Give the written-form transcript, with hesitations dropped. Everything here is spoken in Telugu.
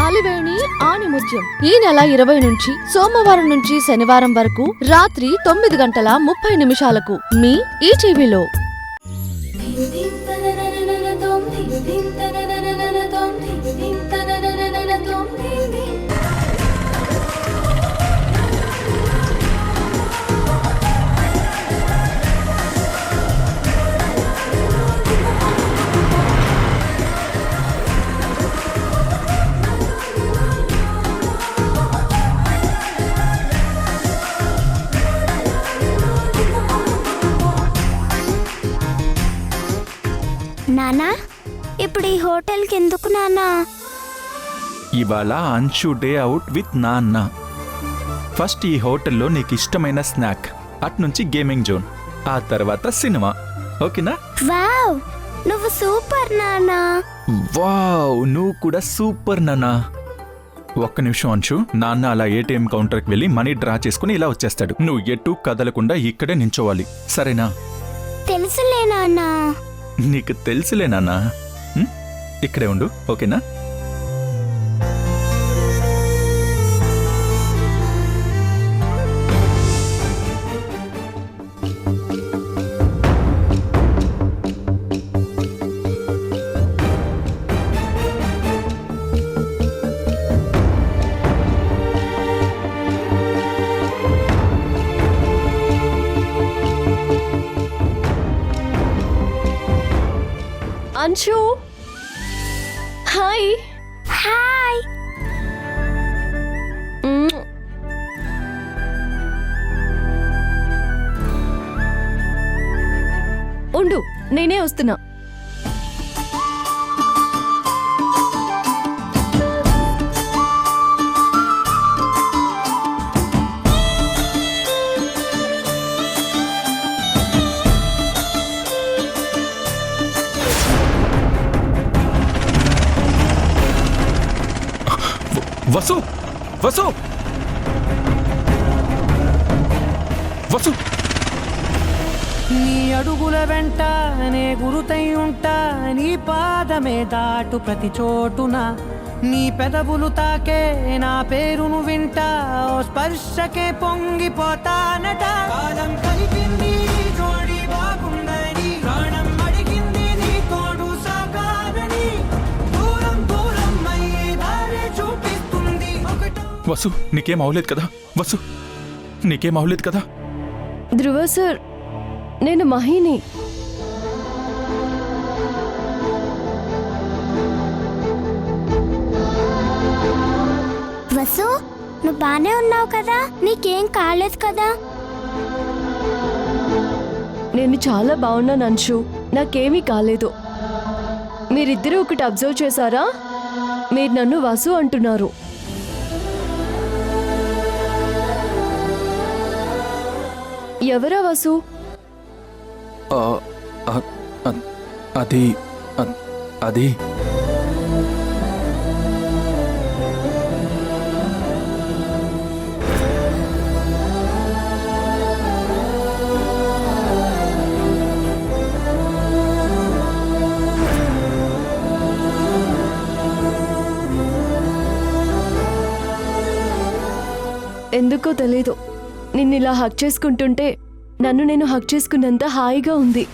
అలివేణి ఆణిముత్యం ఈ నెల 20 నుంచి సోమవారం నుంచి శనివారం వరకు రాత్రి 9:30 మీ ఈటీవీలో. నానా, ఇప్పుడు ఈ హోటల్కి ఎందుకు నానా? ఇవాళ అంశు డే అవుట్ విత్ నాన్న. ఫస్ట్ ఈ హోటల్లో నీకు ఇష్టమైన స్నాక్, అట్నుంచి గేమింగ్ జోన్, ఆ తర్వాత సినిమా. ఓకేనా? వావ్, నువ్వు సూపర్ నానా. వావ్, నువ్వు కూడా సూపర్ నాన్నా. ఒక్క నిమిషం అంశు. నాన్న అలా ఏటీఎం కౌంటర్కి వెళ్ళి మనీ డ్రా చేసుకుని ఇలా వచ్చేస్తాడు. నువ్వు ఎటు కదలకుండా ఇక్కడే నించోవాలి, సరేనా? తెలుసులే నాన్నా. నీకు తెలుసులే నాన్నా. ఇక్కడే ఉండు, ఓకేనా? అంశు, హాయ్. హాయ్. ఉండు, నేనే వస్తున్నా. వసు, వసు, వసు. నీ అడుగుల వెంట నే గురుతై ఉంటా, నీ పాదమే దాటు ప్రతి చోటున, నీ పెదవులు తాకే నా పేరును వింటా, ఓ స్పర్శకే పొంగిపోతానట. కాలం కలిపింది జోడి బాగుందని, ప్రాణం అడిగింది నీ తోడు సాగాలని, దూరం దూరం అయ్యే దారి చూపిస్తుంది ఒకటో. వసు, నీకేం అవలేదు కదా? వసు, నీకేం అవలేదు కదా? ధ్రువ సార్, నేను మహిని. వసు, నువ్వు బానే ఉన్నావు కదా? నీకేం కాలేదు కదా? నేను చాలా బాగున్నాను అంశు, నాకేమీ కాలేదు. మీరిద్దరూ ఒకటి అబ్జర్వ్ చేశారా? మీరు నన్ను వసు అంటున్నారు. ఎవరా వసు? అది అది ఎందుకో తెలీదు, నిన్నిలా హక్ చేసుకుంటుంటే నన్ను నేను హక్ చేసుకున్నంత హాయిగా ఉంది.